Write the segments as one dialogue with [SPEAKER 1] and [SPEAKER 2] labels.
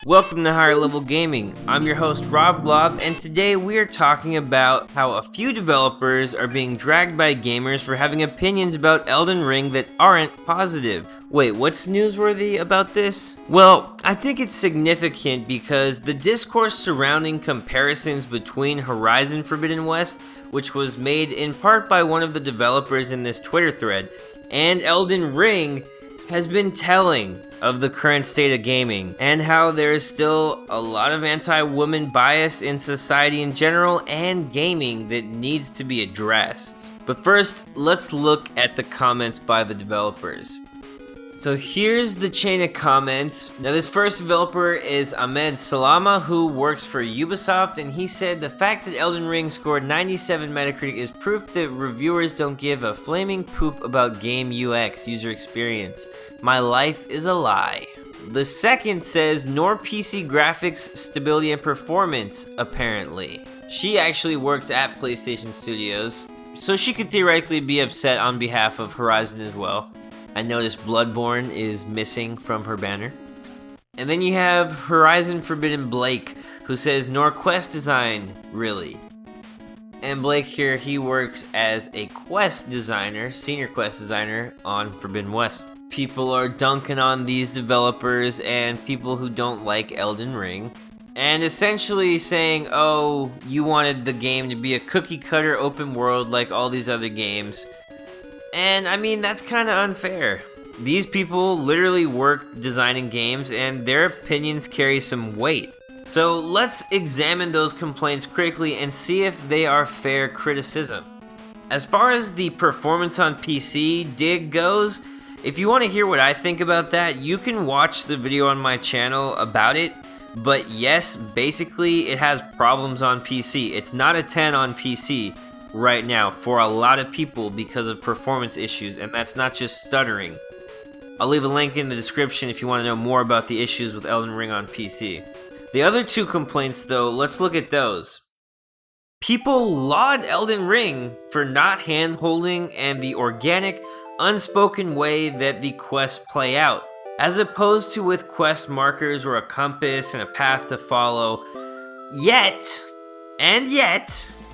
[SPEAKER 1] Welcome to Higher Level Gaming. I'm your host Rob Glob, and today we are talking about how a few developers are being dragged by gamers for having opinions about Elden Ring that aren't positive. Wait, what's newsworthy about this? Well, I think it's significant because the discourse surrounding comparisons between Horizon Forbidden West, which was made in part by one of the developers in this Twitter thread, and Elden Ring has been telling of the current state of gaming and how there is still a lot of anti-woman bias in society in general and gaming that needs to be addressed. But first, let's look at the comments by the developers. So here's the chain of comments. Now this first developer is Ahmed Salama, who works for Ubisoft, and he said the fact that Elden Ring scored 97 Metacritic is proof that reviewers don't give a flaming poop about game UX, user experience. My life is a lie. The second says nor PC graphics, stability, and performance, apparently. She actually works at PlayStation Studios, so she could theoretically be upset on behalf of Horizon as well. I noticed Bloodborne is missing from her banner. And then you have Horizon Forbidden Blake, who says, nor quest design, really. And Blake here, he works as a quest designer, senior quest designer on Forbidden West. People are dunking on these developers and people who don't like Elden Ring, and essentially saying, oh, you wanted the game to be a cookie cutter open world like all these other games. And I mean, that's kind of unfair. These people literally work designing games and their opinions carry some weight. So let's examine those complaints critically and see if they are fair criticism. As far as the performance on PC dig goes, if you want to hear what I think about that, you can watch the video on my channel about it. But yes, basically it has problems on PC. It's not a 10 on PC right now for a lot of people because of performance issues, and that's not just stuttering. I'll leave a link in the description if you want to know more about the issues with Elden Ring on PC. The other two complaints though, let's look at those. People laud Elden Ring for not hand-holding and the organic, unspoken way that the quests play out, as opposed to with quest markers or a compass and a path to follow. Yet,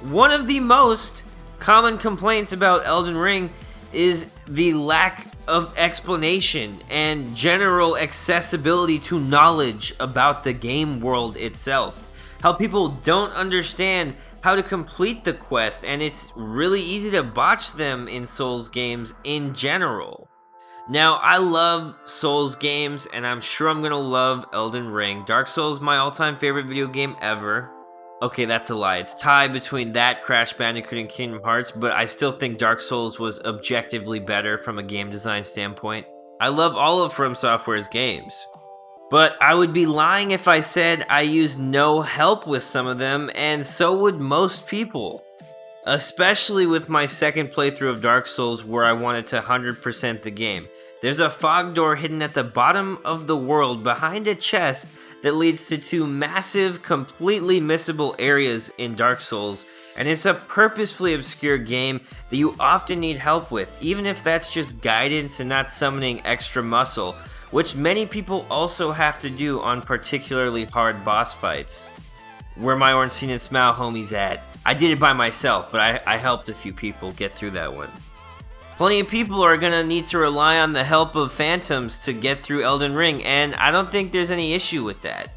[SPEAKER 1] one of the most common complaints about Elden Ring is the lack of explanation and general accessibility to knowledge about the game world itself. How people don't understand how to complete the quest, and it's really easy to botch them in Souls games in general. Now, I love Souls games, and I'm sure I'm gonna love Elden Ring. Dark Souls is my all-time favorite video game ever. Okay, that's a lie. It's tied between that, Crash Bandicoot, and Kingdom Hearts, but I still think Dark Souls was objectively better from a game design standpoint. I love all of From Software's games, but I would be lying if I said I used no help with some of them, and so would most people. Especially with my second playthrough of Dark Souls where I wanted to 100% the game. There's a fog door hidden at the bottom of the world behind a chest that leads to two massive, completely missable areas in Dark Souls, and it's a purposefully obscure game that you often need help with, even if that's just guidance and not summoning extra muscle, which many people also have to do on particularly hard boss fights. Where my Ornstein and Smile homies at? I did it by myself, but I helped a few people get through that one. Plenty of people are gonna need to rely on the help of phantoms to get through Elden Ring, and I don't think there's any issue with that.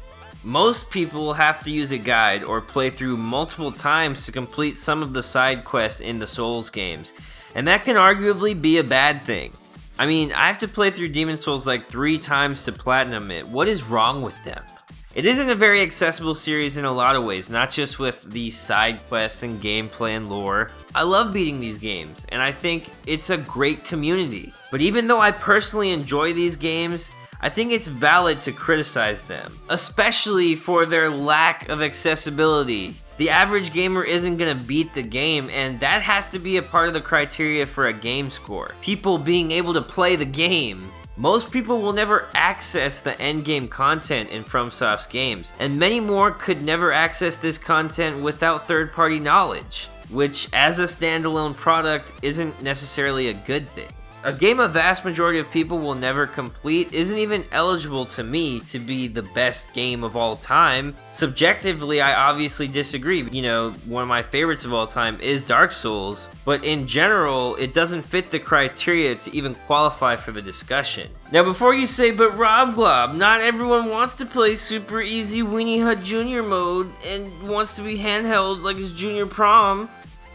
[SPEAKER 1] Most people have to use a guide or play through multiple times to complete some of the side quests in the Souls games, and that can arguably be a bad thing. I mean, I have to play through Demon's Souls like 3 times to platinum it. What is wrong with them? It isn't a very accessible series in a lot of ways, not just with the side quests and gameplay and lore. I love beating these games, and I think it's a great community. But even though I personally enjoy these games, I think it's valid to criticize them, especially for their lack of accessibility. The average gamer isn't gonna beat the game, and that has to be a part of the criteria for a game score. People being able to play the game. Most people will never access the endgame content in FromSoft's games, and many more could never access this content without third-party knowledge, which as a standalone product isn't necessarily a good thing. A game a vast majority of people will never complete isn't even eligible to me to be the best game of all time. Subjectively, I obviously disagree. You know, one of my favorites of all time is Dark Souls, but in general, it doesn't fit the criteria to even qualify for the discussion. Now, before you say, but Rob Glob, not everyone wants to play super easy Weenie Hut Jr. mode and wants to be handheld like it's junior prom,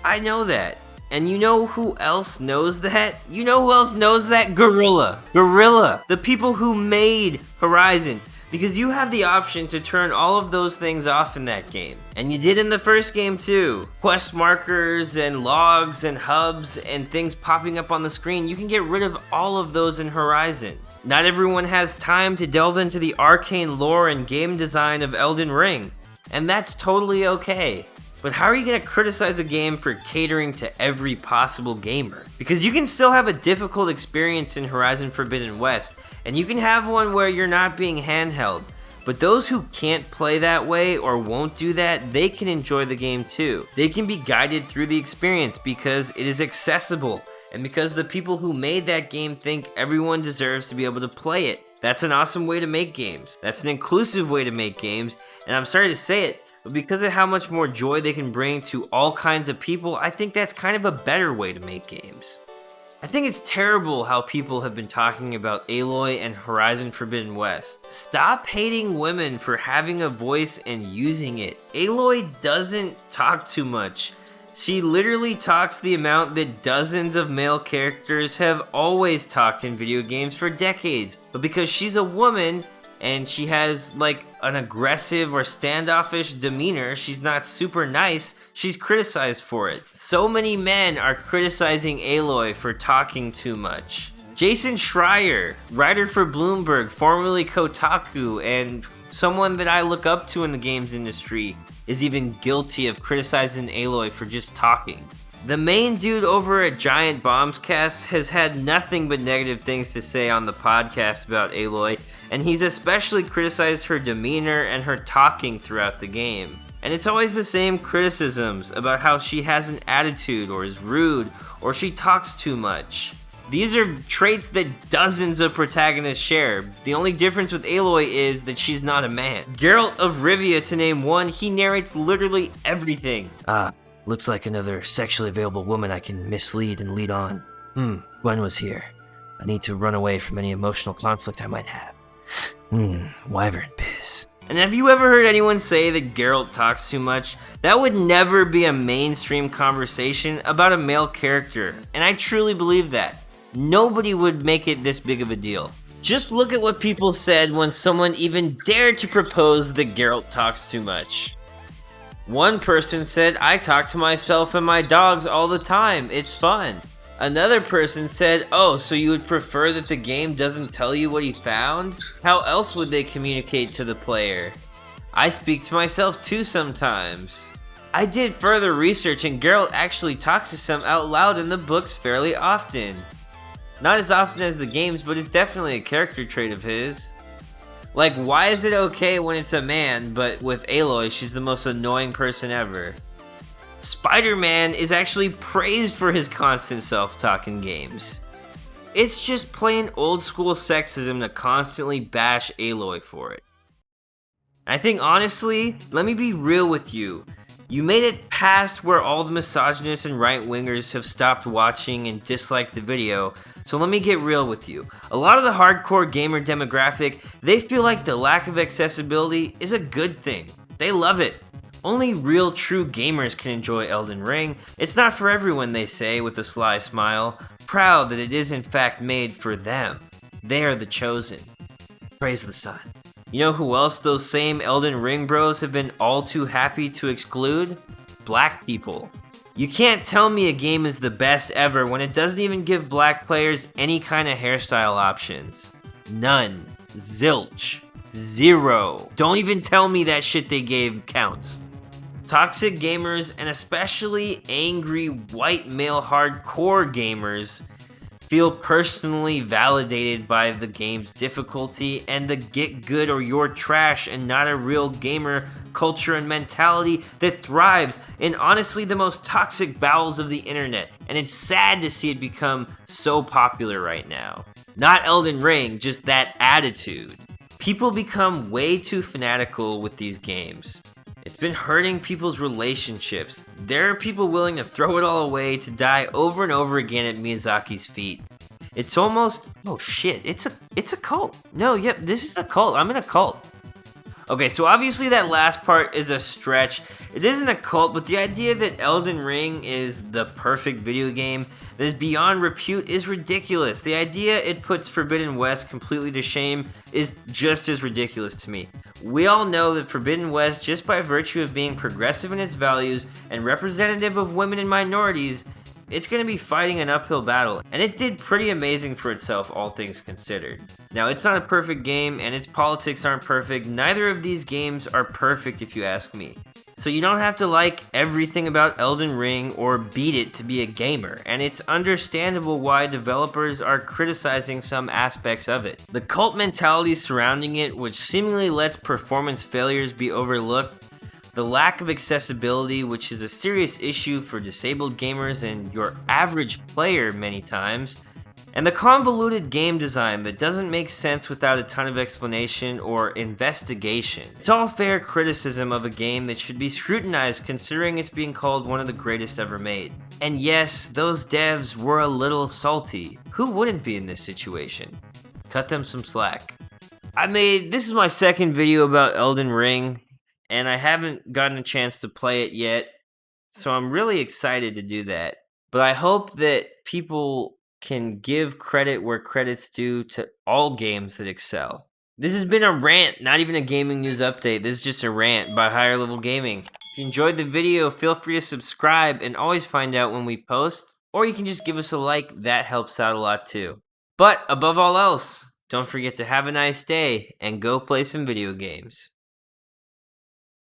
[SPEAKER 1] I know that. And you know who else knows that? You know who else knows that? Guerrilla. The people who made Horizon. Because you have the option to turn all of those things off in that game. And you did in the first game too. Quest markers and logs and hubs and things popping up on the screen. You can get rid of all of those in Horizon. Not everyone has time to delve into the arcane lore and game design of Elden Ring. And that's totally okay. But how are you going to criticize a game for catering to every possible gamer? Because you can still have a difficult experience in Horizon Forbidden West, and you can have one where you're not being handheld. But those who can't play that way or won't do that, they can enjoy the game too. They can be guided through the experience because it is accessible, and because the people who made that game think everyone deserves to be able to play it. That's an awesome way to make games. That's an inclusive way to make games, and I'm sorry to say it, but because of how much more joy they can bring to all kinds of people, I think that's kind of a better way to make games. I think it's terrible how people have been talking about Aloy and Horizon Forbidden West. Stop hating women for having a voice and using it. Aloy doesn't talk too much. She literally talks the amount that dozens of male characters have always talked in video games for decades. But because she's a woman, and she has like an aggressive or standoffish demeanor, she's not super nice, she's criticized for it. So many men are criticizing Aloy for talking too much. Jason Schreier, writer for Bloomberg, formerly Kotaku, and someone that I look up to in the games industry, is even guilty of criticizing Aloy for just talking. The main dude over at Giant Bombscast has had nothing but negative things to say on the podcast about Aloy, and he's especially criticized her demeanor and her talking throughout the game. And it's always the same criticisms about how she has an attitude or is rude or she talks too much. These are traits that dozens of protagonists share. The only difference with Aloy is that she's not a man. Geralt of Rivia, to name one, he narrates literally everything. Looks like another sexually available woman I can mislead and lead on. Gwen was here. I need to run away from any emotional conflict I might have. Wyvern piss. And have you ever heard anyone say that Geralt talks too much? That would never be a mainstream conversation about a male character, and I truly believe that. Nobody would make it this big of a deal. Just look at what people said when someone even dared to propose that Geralt talks too much. One person said, I talk to myself and my dogs all the time, it's fun. Another person said, oh, so you would prefer that the game doesn't tell you what he found? How else would they communicate to the player? I speak to myself too sometimes. I did further research and Geralt actually talks to some out loud in the books fairly often. Not as often as the games, but it's definitely a character trait of his. Like, why is it okay when it's a man, but with Aloy, she's the most annoying person ever? Spider-Man is actually praised for his constant self-talk in games. It's just plain old-school sexism to constantly bash Aloy for it. I think honestly, let me be real with you. You made it past where all the misogynists and right-wingers have stopped watching and disliked the video, so let me get real with you. A lot of the hardcore gamer demographic, they feel like the lack of accessibility is a good thing. They love it. Only real true gamers can enjoy Elden Ring. It's not for everyone, they say with a sly smile, proud that it is in fact made for them. They are the chosen. Praise the sun. You know who else those same Elden Ring bros have been all too happy to exclude? Black people. You can't tell me a game is the best ever when it doesn't even give black players any kind of hairstyle options. None. Zilch. Zero. Don't even tell me that shit they gave counts. Toxic gamers, and especially angry white male hardcore gamers, feel personally validated by the game's difficulty and the get good or you're trash and not a real gamer culture and mentality that thrives in honestly the most toxic bowels of the internet. And it's sad to see it become so popular right now. Not Elden Ring, just that attitude. People become way too fanatical with these games. It's been hurting people's relationships. There are people willing to throw it all away to die over and over again at Miyazaki's feet. It's almost, oh shit, it's a cult. No, yep, this is a cult. I'm in a cult. Okay, so obviously that last part is a stretch. It isn't a cult, but the idea that Elden Ring is the perfect video game that is beyond repute is ridiculous. The idea it puts Forbidden West completely to shame is just as ridiculous to me. We all know that Forbidden West, just by virtue of being progressive in its values and representative of women and minorities, it's going to be fighting an uphill battle, and it did pretty amazing for itself, all things considered. Now, it's not a perfect game, and its politics aren't perfect. Neither of these games are perfect, if you ask me. So you don't have to like everything about Elden Ring or beat it to be a gamer, and it's understandable why developers are criticizing some aspects of it. The cult mentality surrounding it, which seemingly lets performance failures be overlooked, the lack of accessibility, which is a serious issue for disabled gamers and your average player many times, and the convoluted game design that doesn't make sense without a ton of explanation or investigation. It's all fair criticism of a game that should be scrutinized considering it's being called one of the greatest ever made. And yes, those devs were a little salty. Who wouldn't be in this situation? Cut them some slack. This is my second video about Elden Ring, and I haven't gotten a chance to play it yet, so I'm really excited to do that. But I hope that people can give credit where credit's due to all games that excel. This has been a rant, not even a gaming news update. This is just a rant by Higher Level Gaming. If you enjoyed the video, feel free to subscribe and always find out when we post, or you can just give us a like, that helps out a lot too. But above all else, don't forget to have a nice day and go play some video games.